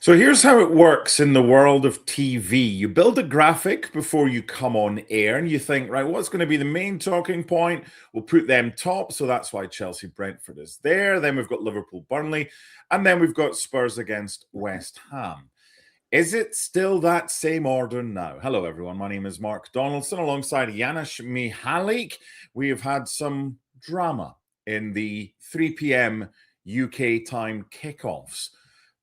So here's how it works in the world of TV. You build a graphic before you come on air and you think, right, what's going to be the main talking point? We'll put them top. So that's why Chelsea Brentford is there. Then we've got Liverpool Burnley. And then we've got Spurs against West Ham. Is it still that same order now? Hello, everyone. My name is Mark Donaldson alongside Janusz Mihalik. We have had some drama in the 3 p.m. UK time kickoffs.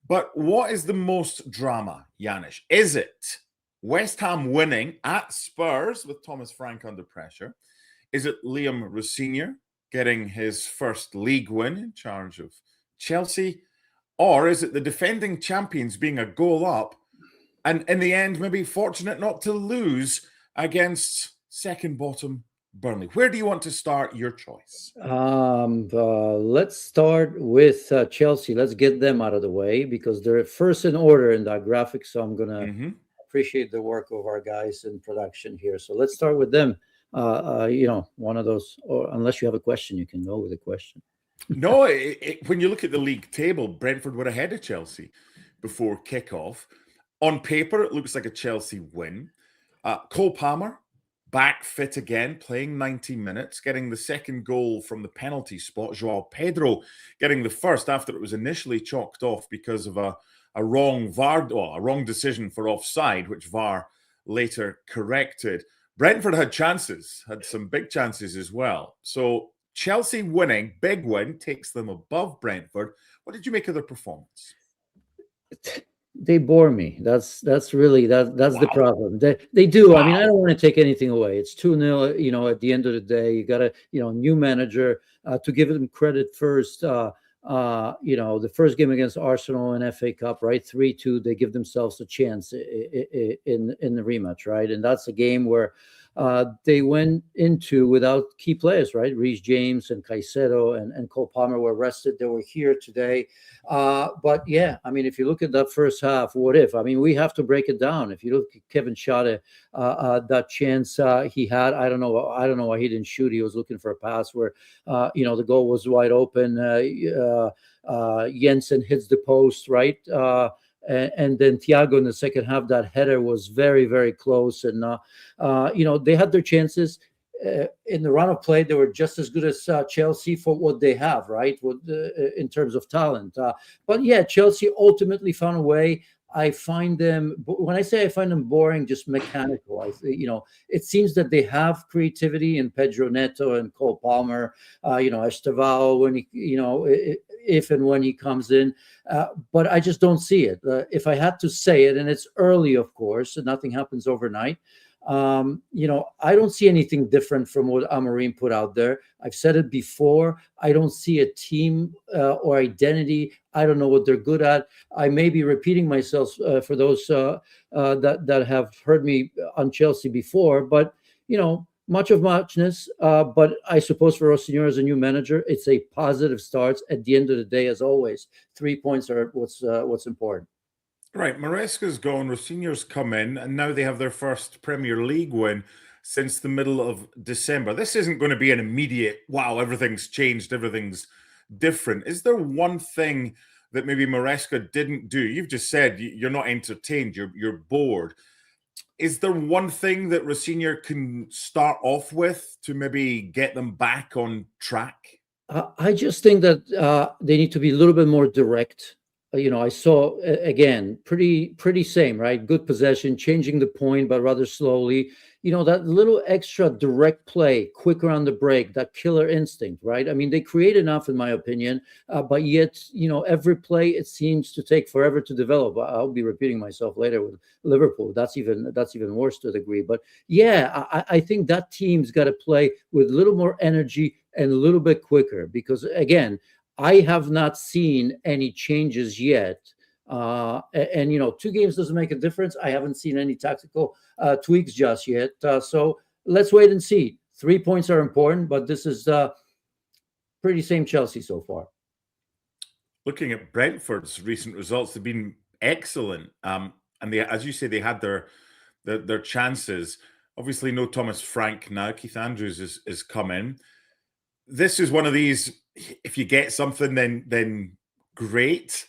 But what is the most drama, Janusz? Is it West Ham winning at Spurs with Thomas Frank under pressure? Is it Liam Rossinier getting his first league win in charge of Chelsea? Or is it the defending champions being a goal up and in the end maybe fortunate not to lose against second bottom Burnley? Where do you want to start? Your choice. Let's start with Chelsea. Let's get them out of the way because they're first in order in that graphic. So I'm gonna appreciate the work of our guys in production here. So let's start with them. One of those. Or unless you have a question, you can go with a question. No, when you look at the league table, Brentford were ahead of Chelsea before kickoff. On paper, it looks like a Chelsea win. Cole Palmer back fit again, playing 90 minutes, getting the second goal from the penalty spot. Joao Pedro getting the first after it was initially chalked off because of a wrong a wrong decision for offside, which VAR later corrected. Brentford had chances, had some big chances as well. So Chelsea winning, big win, takes them above Brentford. What did you make of their performance? They bore me. That's really that's the problem. They do. Wow. I mean, I don't want to take anything away. It's 2-0. At the end of the day, you got a new manager to give them credit first. The first game against Arsenal in FA Cup, right? 3-2. They give themselves a chance in the rematch, right? And that's a game where they went into without key players, right? Reece James and Caicedo and Cole Palmer were rested. They were here today. But yeah, I mean, if you look at that first half, what if? I mean, we have to break it down. If you look at Kevin Schade, that chance he had, I don't know why he didn't shoot. He was looking for a pass where, the goal was wide open. Jensen hits the post, right? And then Thiago in the second half, that header was very, very close. And, they had their chances. In the run of play, they were just as good as Chelsea for what they have, right? In terms of talent. But yeah, Chelsea ultimately found a way. I find them, when I say I find them boring, just mechanical. It seems that they have creativity in Pedro Neto and Cole Palmer, Estevao when he, if and when he comes in. But I just don't see it. If I had to say it, and it's early, of course, and nothing happens overnight. I don't see anything different from what Amorim put out there. I've said it before. I don't see a team or identity. I don't know what they're good at. I may be repeating myself for those that have heard me on Chelsea before, but much of muchness. But I suppose for Rossinier as a new manager, it's a positive start. At the end of the day, as always, 3 points are what's important. Right, Maresca's gone, Rossinier's come in, and now they have their first Premier League win since the middle of December. This isn't going to be an immediate, wow, everything's changed, everything's different. Is there one thing that maybe Maresca didn't do? You've just said you're not entertained, you're bored. Is there one thing that Rossinier can start off with to maybe get them back on track? I just think that they need to be a little bit more direct. I saw again pretty same, right? Good possession, changing the point, but rather slowly. That little extra direct play, quicker on the break, that killer instinct, right? I mean, they create enough, in my opinion, but yet, every play it seems to take forever to develop. I'll be repeating myself later with Liverpool. That's even worse to a degree. But yeah, I think that team's got to play with a little more energy and a little bit quicker because again. I have not seen any changes yet. And 2 games doesn't make a difference. I haven't seen any tactical tweaks just yet. So let's wait and see. 3 points are important, but this is pretty same Chelsea so far. Looking at Brentford's recent results, they've been excellent. And they, as you say, they had their chances. Obviously, no Thomas Frank now. Keith Andrews is come in. This is one of these, if you get something, then great.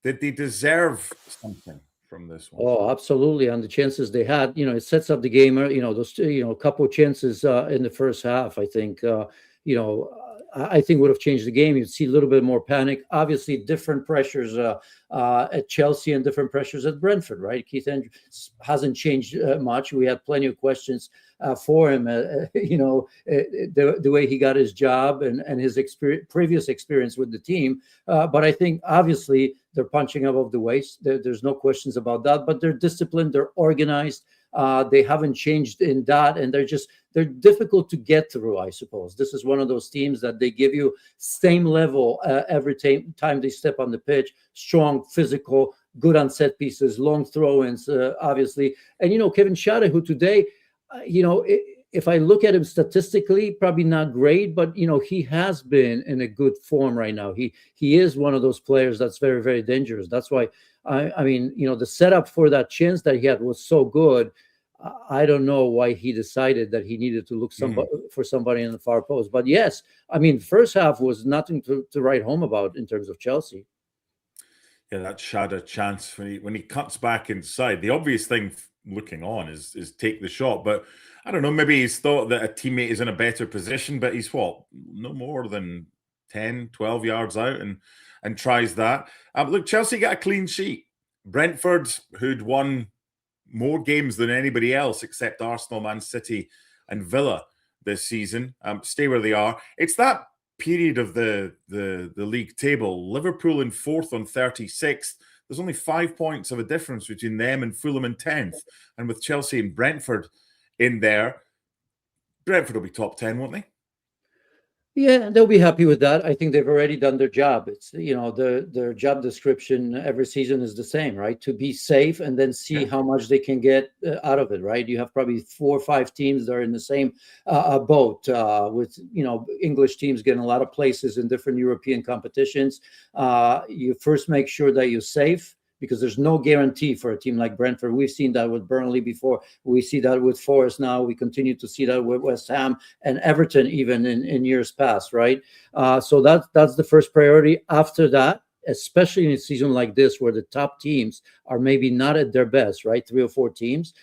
Did they deserve something from this one? Oh, absolutely. And the chances they had, it sets up the game. Those, a couple of chances in the first half, I think, I think would have changed the game. You'd see a little bit more panic. Obviously, different pressures at Chelsea and different pressures at Brentford, right? Keith Andrews hasn't changed much. We had plenty of questions for him, the way he got his job and his previous experience with the team. But I think, obviously, they're punching above the waist. There's no questions about that. But they're disciplined. They're organized. They haven't changed in that, and they're difficult to get through, I suppose. This is one of those teams that they give you same level every time they step on the pitch. Strong, physical, good on set pieces, long throw-ins, obviously. And Kevin Schade, who today, if I look at him statistically, probably not great, but he has been in a good form right now. He is one of those players that's very, very dangerous. That's why I mean, the setup for that chance that he had was so good. I don't know why he decided that he needed to look for somebody in the far post. But yes, I mean, first half was nothing to write home about in terms of Chelsea. Yeah, that Schade chance when he cuts back inside. The obvious thing looking on is take the shot. But I don't know, maybe he's thought that a teammate is in a better position, but he's no more than 10, 12 yards out and tries that. Look, Chelsea got a clean sheet. Brentford, who'd won more games than anybody else except Arsenal, Man City, and Villa this season, stay where they are. It's that period of the league table. Liverpool in 4th on 36. There's only 5 points of a difference between them and Fulham in 10th. And with Chelsea and Brentford in there, Brentford will be top 10, won't they? Yeah, they'll be happy with that. I think they've already done their job. It's, their job description every season is the same, right? To be safe and then see how much they can get out of it, right? You have probably 4 or 5 teams that are in the same boat with, English teams getting a lot of places in different European competitions. You first make sure that you're safe, because there's no guarantee for a team like Brentford. We've seen that with Burnley before. We see that with Forest now. We continue to see that with West Ham and Everton even in years past, right? So that's the first priority. After that, especially in a season like this where the top teams are maybe not at their best, right? 3 or 4 teams.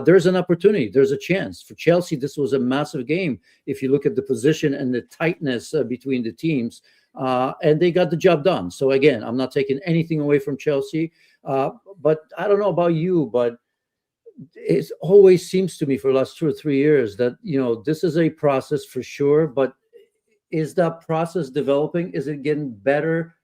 There's an opportunity. There's a chance. For Chelsea, this was a massive game. If you look at the position and the tightness between the teams, and they got the job done. So again, I'm not taking anything away from Chelsea, but I don't know about you, but it always seems to me for the last 2 or 3 years that, this is a process for sure, but is that process developing? Is it getting better?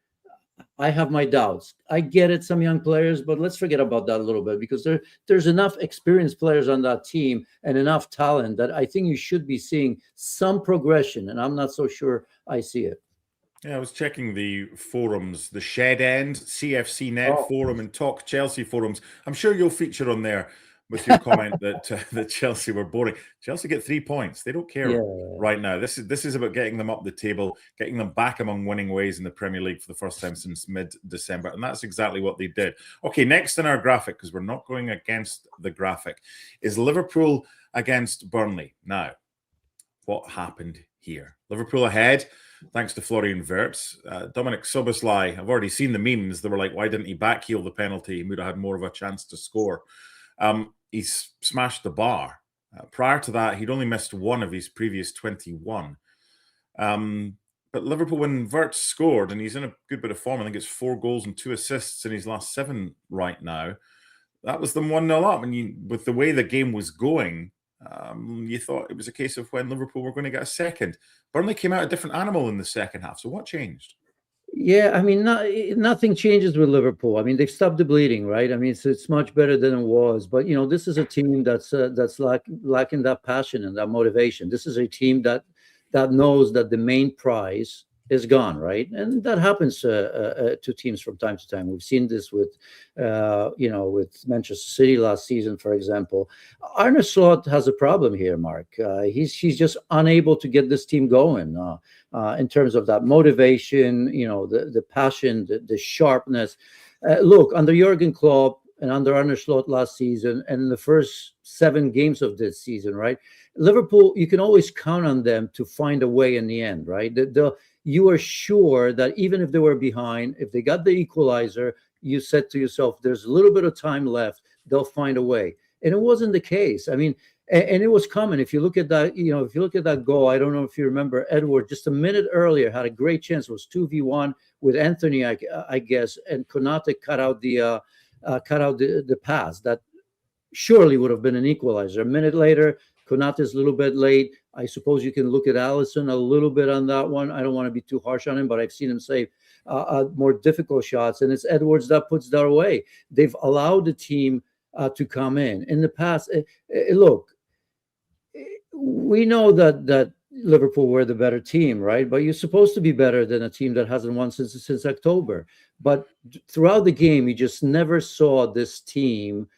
I have my doubts. I get it, some young players, but let's forget about that a little bit, because there's enough experienced players on that team and enough talent that I think you should be seeing some progression, and I'm not so sure I see it. Yeah, I was checking the forums, the Shed End, CFC Net forum, and Talk Chelsea forums. I'm sure you'll feature on there with your comment that Chelsea were boring. Chelsea get 3 points. They don't care right now. This is about getting them up the table, getting them back among winning ways in the Premier League for the first time since mid-December. And that's exactly what they did. Okay, next in our graphic, because we're not going against the graphic, is Liverpool against Burnley. Now, what happened here? Liverpool ahead, thanks to Florian Wirtz. Dominic Szoboszlai, I've already seen the memes. They were like, why didn't he backheel the penalty? He would have had more of a chance to score. He's smashed the bar. Prior to that, he'd only missed 1 of his previous 21. But Liverpool, when Wirtz scored, and he's in a good bit of form, I think it's 4 goals and 2 assists in his last 7 right now, that was them 1-0 up. And with the way the game was going, you thought it was a case of when Liverpool were going to get a second. Burnley came out a different animal in the second half. So what changed? Yeah, I mean, nothing changes with Liverpool. I mean, they've stopped the bleeding, right? I mean, it's much better than it was. But, this is a team that's lacking that passion and that motivation. This is a team that knows that the main prize is gone, right? And that happens to teams from time to time. We've seen this with Manchester City last season, for example. Arne Slot has a problem here, Mark. He's just unable to get this team going in terms of that motivation, the passion, the sharpness. Look, under Jurgen Klopp and under Arne Slot last season, and in the first 7 games of this season, right? Liverpool, you can always count on them to find a way in the end, right? You are sure that even if they were behind, if they got the equalizer, you you said to yourself, there's a little bit of time left, they'll find a way. And it wasn't the case. I mean, and it was coming. If you look at that, if you look at that goal, I don't know if you remember, Edward just a minute earlier had a great chance. It was 2v1 with Anthony, I guess, and Konate cut out the pass that surely would have been an equalizer. A minute later, Konate's a little bit late. I suppose you can look at Allison a little bit on that one. I don't want to be too harsh on him, but I've seen him save more difficult shots, and it's Edwards that puts that away. They've allowed the team to come in the past. Look, we know that Liverpool were the better team, right? But you're supposed to be better than a team that hasn't won since October. But throughout the game, you just never saw this team,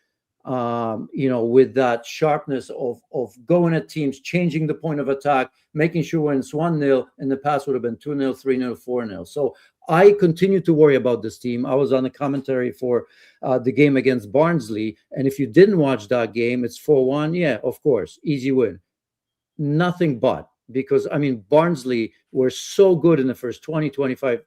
with that sharpness of going at teams, changing the point of attack, making sure when it's 1-0, in the past would have been 2-0, 3-0, 4-0. So I continue to worry about this team. I was on the commentary for the game against Barnsley, and if you didn't watch that game, it's 4-1. Yeah, of course, easy win. Nothing but, because I mean, Barnsley were so good in the first 20, 25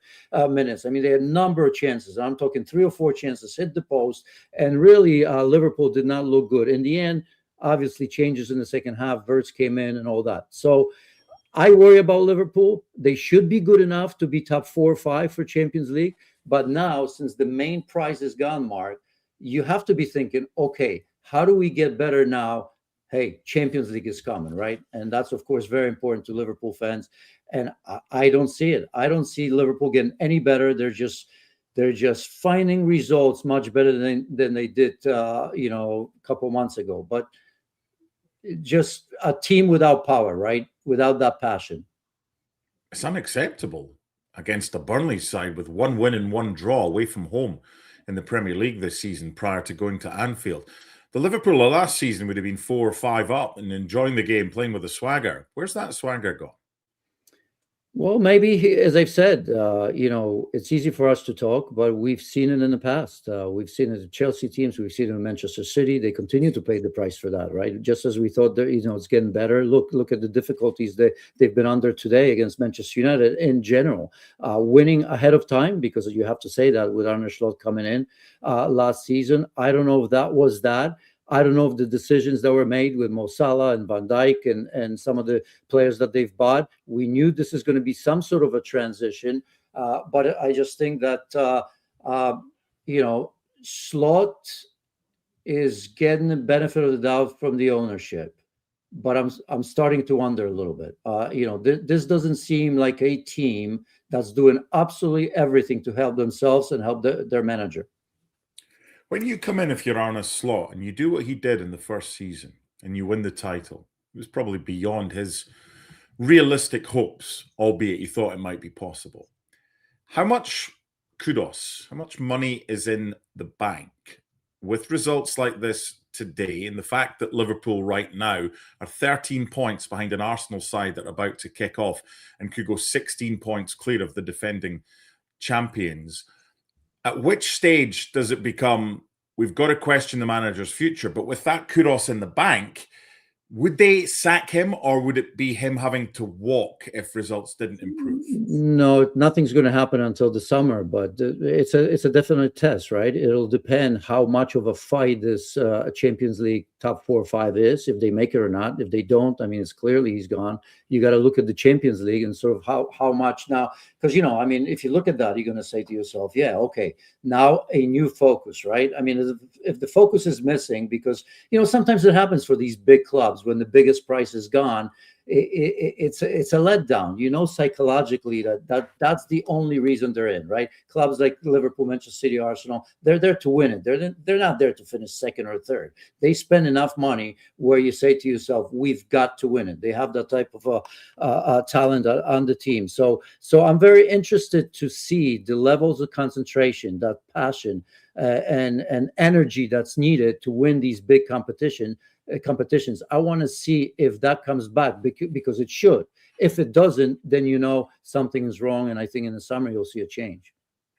minutes. I mean, they had a number of chances. I'm talking 3 or 4 chances hit the post, and really Liverpool did not look good. In the end, obviously changes in the second half, Verts came in and all that. So I worry about Liverpool. They should be good enough to be top 4 or 5 for Champions League. But now, since the main prize is gone, Mark, you have to be thinking, okay, how do we get better now? Hey, Champions League is coming, right? And that's, of course, very important to Liverpool fans. And I don't see it. I don't see Liverpool getting any better. They're just finding results much better than they did, a couple months ago. But just a team without power, right? Without that passion. It's unacceptable against the Burnley side with 1 win and 1 draw away from home in the Premier League this season prior to going to Anfield. The Liverpool of last season would have been 4 or 5 up and enjoying the game, playing with a swagger. Where's that swagger gone? Well, maybe, as I've said, it's easy for us to talk, but we've seen it in the past. We've seen it at Chelsea teams. We've seen it in Manchester City. They continue to pay the price for that, right? Just as we thought that, it's getting better. Look at the difficulties they've been under today against Manchester United in general. Winning ahead of time, because you have to say that with Arne Slot coming in last season. I don't know if that was that. I don't know if the decisions that were made with Mo Salah and Van Dijk and some of the players that they've bought, we knew this is going to be some sort of a transition. But I just think that, Slot is getting the benefit of the doubt from the ownership. But I'm starting to wonder a little bit. This doesn't seem like a team that's doing absolutely everything to help themselves and help their manager. When you come in, if you're Arne Slot, and you do what he did in the first season and you win the title, it was probably beyond his realistic hopes, albeit he thought it might be possible. How much kudos, how much money is in the bank with results like this today, and the fact that Liverpool right now are 13 points behind an Arsenal side that are about to kick off and could go 16 points clear of the defending champions? At which stage does it become, we've got to question the manager's future, but with that kudos in the bank, would they sack him, or would it be him having to walk if results didn't improve? No, nothing's going to happen until the summer, but it's a definite test, right? It'll depend how much of a fight this Champions League top 4 or 5 is, if they make it or not. If they don't, I mean, it's clearly he's gone. You got to look at the Champions League and sort of how much now, because, if you look at that, you're going to say to yourself, yeah, okay, now a new focus, right? I mean, if the focus is missing, because, sometimes it happens for these big clubs when the biggest price is gone, it's a letdown. Psychologically that's the only reason they're in, right? Clubs like Liverpool, Manchester City, Arsenal, they're there to win it. They're not there to finish second or third. They spend enough money where you say to yourself, we've got to win it. They have that type of talent on the team. So I'm very interested to see the levels of concentration, that passion and energy that's needed to win these big competitions. I want to see if that comes back, because it should. If it doesn't, then something is wrong, and I think in the summer you'll see a change.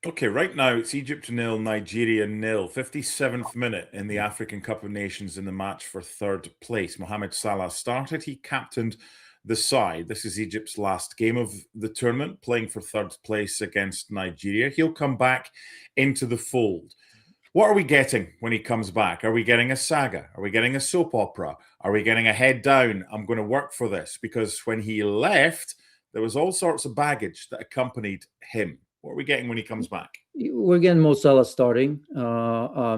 Okay, right now it's Egypt 0, Nigeria 0. 57th minute in the African Cup of Nations in the match for third place. Mohamed Salah started. He captained the side. This is Egypt's last game of the tournament, playing for third place against Nigeria. He'll come back into the fold. What are we getting when he comes back? Are we getting a saga? Are we getting a soap opera? Are we getting a head down? I'm going to work for this. Because when he left, there was all sorts of baggage that accompanied him. What are we getting when he comes back? We're getting Mo Salah starting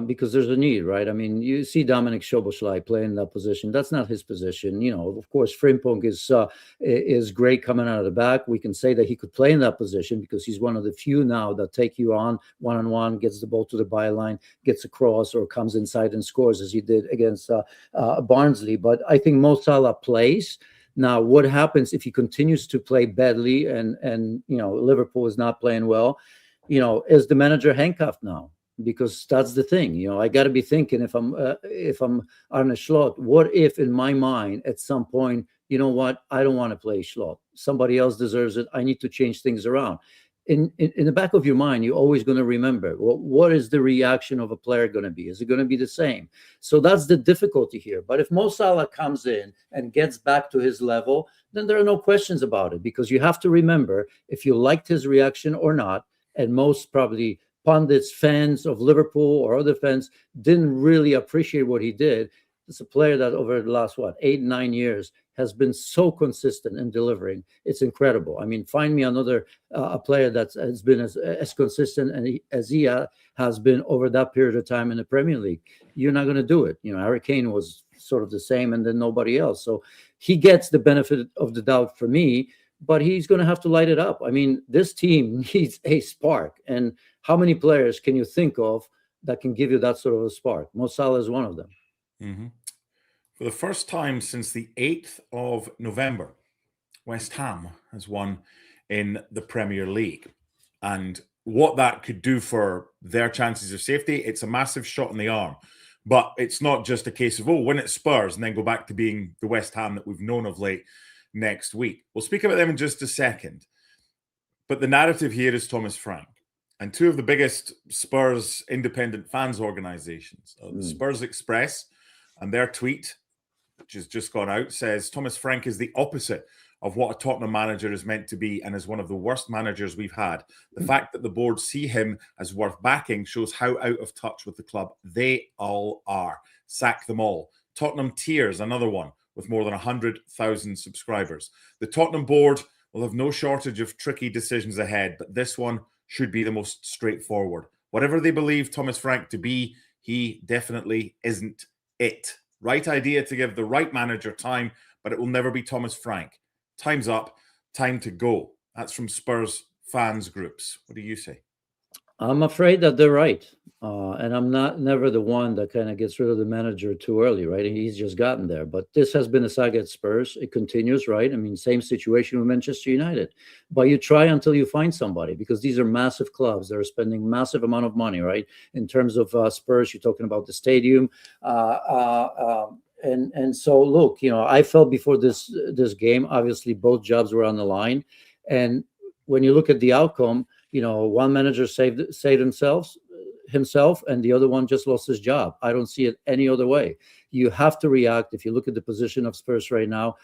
because there's a need, right? I mean, you see Dominic Szoboszlai playing that position. That's not his position. You know, of course, Frimpong is great coming out of the back. We can say that he could play in that position because he's one of the few now that take you on one-on-one, gets the ball to the byline, gets a cross, or comes inside and scores, as he did against Barnsley. But I think Mo Salah plays. Now, what happens if he continues to play badly and you know, Liverpool is not playing well? You know, is the manager handcuffed now? Because that's the thing. You know, I got to be thinking if I'm Arne Slot, what if in my mind at some point, you know what, I don't want to play Slot. Somebody else deserves it. I need to change things around. In the back of your mind, you're always going to remember, well, what is the reaction of a player going to be? Is it going to be the same? So that's the difficulty here. But if Mo Salah comes in and gets back to his level, then there are no questions about it, because you have to remember, if you liked his reaction or not, and most probably pundits, fans of Liverpool or other fans didn't really appreciate what he did. It's a player that over the last, 8-9 years has been so consistent in delivering. It's incredible. I mean, find me another a player that has been as consistent as he has been over that period of time in the Premier League. You're not going to do it. You know, Harry Kane was sort of the same, and then nobody else. So he gets the benefit of the doubt for me, but he's going to have to light it up. I mean, this team needs a spark. And how many players can you think of that can give you that sort of a spark? Mo Salah is one of them. Mm-hmm. For the first time since the 8th of November, West Ham has won in the Premier League. And what that could do for their chances of safety, it's a massive shot in the arm. But it's not just a case of, win at Spurs and then go back to being the West Ham that we've known of late next week. We'll speak about them in just a second. But the narrative here is Thomas Frank. And two of the biggest Spurs independent fans organizations, the Spurs Express, and their tweet, which has just gone out, says Thomas Frank is the opposite of what a Tottenham manager is meant to be and is one of the worst managers we've had. The fact that the board see him as worth backing shows how out of touch with the club they all are. Sack them all. Tottenham Tears, another one, with more than 100,000 subscribers. The Tottenham board will have no shortage of tricky decisions ahead, but this one should be the most straightforward. Whatever they believe Thomas Frank to be, he definitely isn't it. Right idea to give the right manager time, but it will never be Thomas Frank. Time's up. Time to go. That's from Spurs fans groups. What do you say? I'm afraid that they're right. And I'm never the one that kind of gets rid of the manager too early, right? He's just gotten there. But this has been a saga at Spurs. It continues, right? I mean, same situation with Manchester United. But you try until you find somebody, because these are massive clubs. They're spending massive amount of money, right? In terms of Spurs, you're talking about the stadium. And so, look, you know, I felt before this game, obviously both jobs were on the line. And when you look at the outcome, you know, one manager saved himself, and the other one just lost his job. I don't see it any other way. You have to react. If you look at the position of Spurs right now,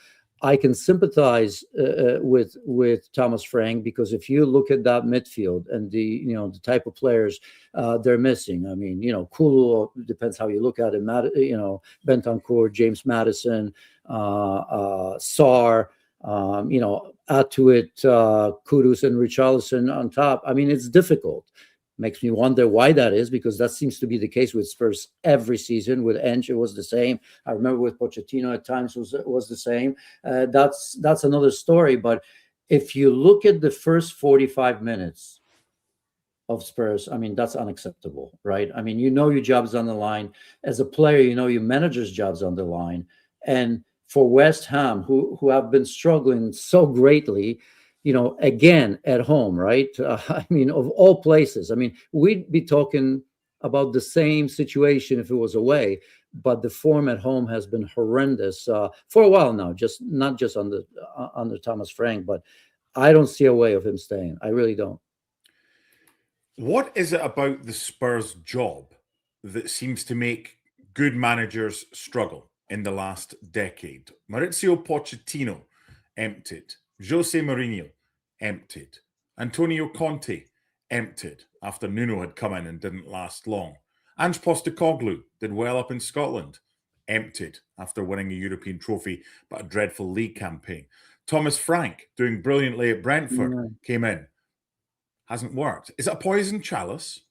I can sympathize with Thomas Frank, because if you look at that midfield and the type of players they're missing, I mean, you know, Kulu, depends how you look at it. Bentancur, James Maddison, Sarr. Add to it Kudus and Richarlison on top. I mean, it's difficult. Makes me wonder why that is, because that seems to be the case with Spurs every season. With Ange, it was the same. I remember with Pochettino at times was the same. That's another story. But if you look at the first 45 minutes of Spurs, I mean, that's unacceptable, right? I mean, you know your job's on the line. As a player, you know your manager's job's on the line. And for West Ham, who have been struggling so greatly, you know, again at home, right? I mean, of all places, I mean, we'd be talking about the same situation if it was away, but the form at home has been horrendous for a while now. Just not just under Thomas Frank, but I don't see a way of him staying. I really don't. What is it about the Spurs job that seems to make good managers struggle in the last decade? Maurizio Pochettino emptied. Jose Mourinho, emptied. Antonio Conte, emptied after Nuno had come in and didn't last long. Ange Postecoglou did well up in Scotland, emptied after winning a European trophy but a dreadful league campaign. Thomas Frank, doing brilliantly at Brentford, came in. Hasn't worked. Is it a poison chalice?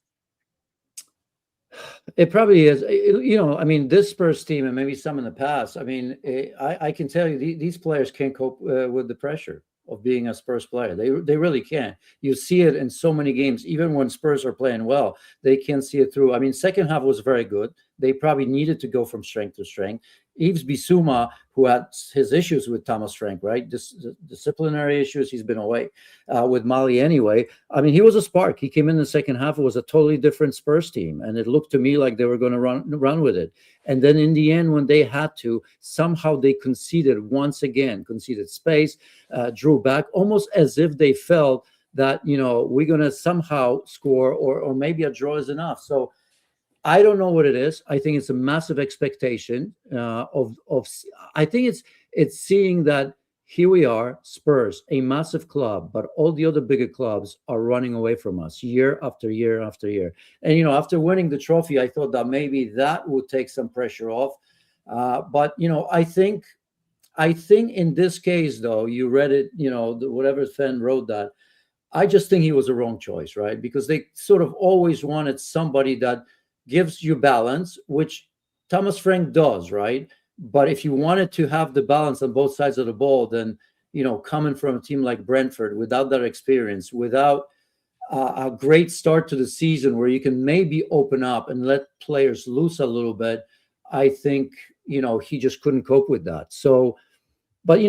It probably is. I mean, this Spurs team and maybe some in the past, I mean, I can tell you these players can't cope with the pressure of being a Spurs player. They really can't. You see it in so many games. Even when Spurs are playing well, they can't see it through. I mean, second half was very good. They probably needed to go from strength to strength. Yves Bissouma, who had his issues with Thomas Frank, right? Disciplinary issues. He's been away with Mali anyway. I mean, he was a spark. He came in the second half. It was a totally different Spurs team. And it looked to me like they were going to run with it. And then in the end, when they had to, somehow they conceded once again, conceded space, drew back, almost as if they felt that, we're going to somehow score or maybe a draw is enough. So I don't know what it is. I think it's a massive expectation of. I think it's seeing that here we are, Spurs, a massive club, but all the other bigger clubs are running away from us year after year after year. And after winning the trophy, I thought that maybe that would take some pressure off. But I think in this case, though, you read it. Whatever fan wrote that, I just think he was a wrong choice, right? Because they sort of always wanted somebody that gives you balance, which Thomas Frank does, right? But if you wanted to have the balance on both sides of the ball, then, coming from a team like Brentford without that experience, without a great start to the season where you can maybe open up and let players loose a little bit, I think, he just couldn't cope with that. So, but,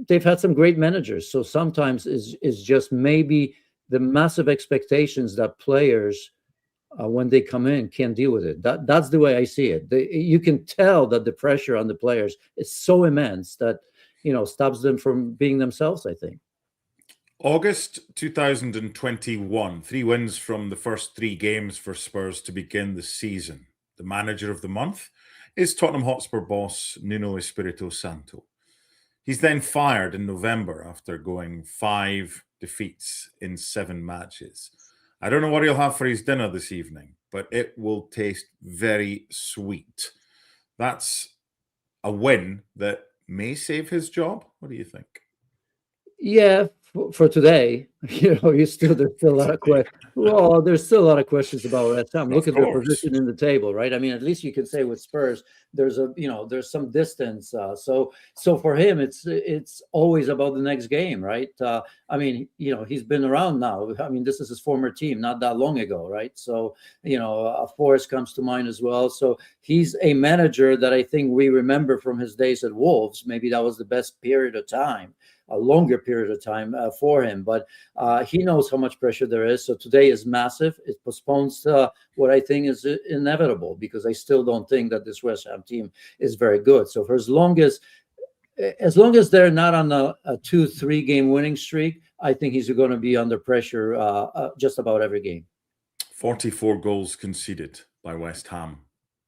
they've had some great managers. So sometimes is just maybe the massive expectations that players when they come in can't deal with it. That's the way I see it. You can tell that the pressure on the players is so immense that stops them from being themselves, I think. August 2021, 3 wins from the first 3 games for Spurs to begin the season. The manager of the month is Tottenham Hotspur boss Nuno Espirito Santo. He's then fired in November after going 5 defeats in 7 matches. I don't know what he'll have for his dinner this evening, but it will taste very sweet. That's a win that may save his job. What do you think? Yeah, for today, there's still a lot of questions. Well, there's still a lot of questions about West Ham. Look at their position in the table, right? I mean, at least you can say with Spurs, there's some distance. So for him, it's always about the next game, right? I mean, he's been around now. I mean, this is his former team, not that long ago, right? So, Forrest comes to mind as well. So he's a manager that I think we remember from his days at Wolves. Maybe that was the best period of time. A longer period of time for him, but he knows how much pressure there is. So today is massive. It postpones what I think is inevitable, because I still don't think that this West Ham team is very good. So for as long as they're not on a 2-3 game winning streak, I think he's going to be under pressure just about every game. 44 goals conceded by West Ham.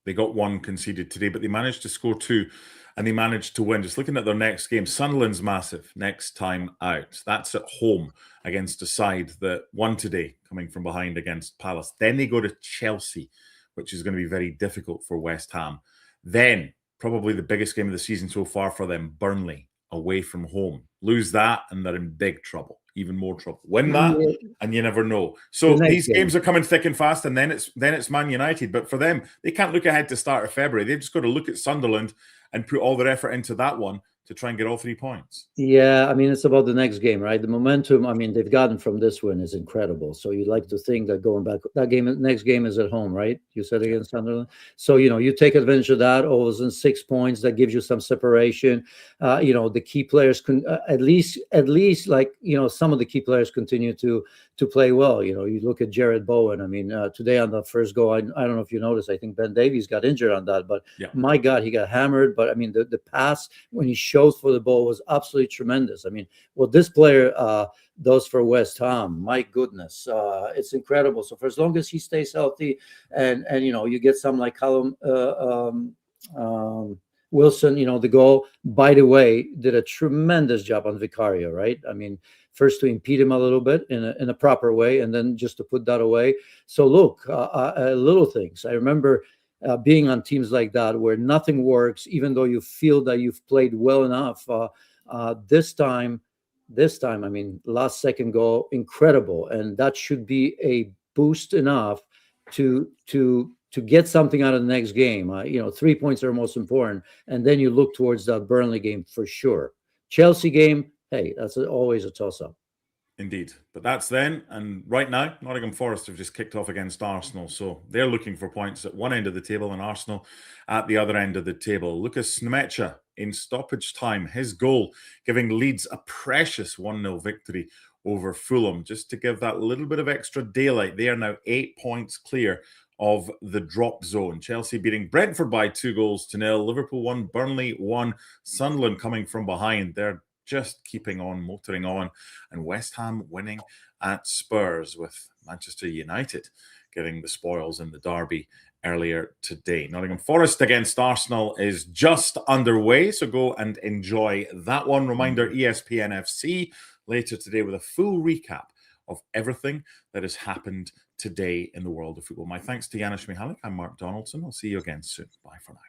They got 1 conceded today, but they managed to score 2. And they managed to win. Just looking at their next game, Sunderland's massive next time out. That's at home against a side that won today, coming from behind against Palace. Then they go to Chelsea, which is going to be very difficult for West Ham. Then, probably the biggest game of the season so far for them, Burnley, away from home. Lose that, and they're in big trouble, even more trouble. Win that, and you never know. So these games are coming thick and fast, and then it's Man United. But for them, they can't look ahead to start of February. They've just got to look at Sunderland and put all their effort into that one to try and get all 3 points. Yeah, I mean, it's about the next game, right? The momentum, I mean, they've gotten from this win is incredible. So you'd like to think that going back, next game is at home, right? You said against Sunderland. So, you take advantage of that. All of a sudden, 6 points, that gives you some separation. The key players can at least like, some of the key players continue to play well. You look at Jared Bowen. I mean, today on the first goal, I don't know if you noticed, I think Ben Davies got injured on that, but my God, he got hammered. But I mean, the pass when he shows for the ball was absolutely tremendous. I mean, what this player does for West Ham, my goodness, it's incredible. So for as long as he stays healthy, and you get some like Callum Wilson, the goal, by the way, did a tremendous job on Vicario, right? I mean, first to impede him a little bit in a proper way, and then just to put that away. So look, little things. I remember being on teams like that where nothing works, even though you feel that you've played well enough. This time, I mean, last second goal, incredible, and that should be a boost enough to get something out of the next game. 3 points are most important, and then you look towards that Burnley game for sure. Chelsea game, hey, that's always a toss-up. Indeed. But that's then. And right now, Nottingham Forest have just kicked off against Arsenal. So they're looking for points at one end of the table and Arsenal at the other end of the table. Lucas Nmecha in stoppage time, his goal giving Leeds a precious 1-0 victory over Fulham. Just to give that little bit of extra daylight, they are now 8 points clear of the drop zone. Chelsea beating Brentford by 2-0. Liverpool 1, Burnley 1. Sunderland coming from behind. They're just keeping on, motoring on, and West Ham winning at Spurs, with Manchester United getting the spoils in the derby earlier today. Nottingham Forest against Arsenal is just underway, so go and enjoy that one. Reminder, ESPN FC later today with a full recap of everything that has happened today in the world of football. My thanks to Janusz Michalek. I'm Mark Donaldson. I'll see you again soon. Bye for now.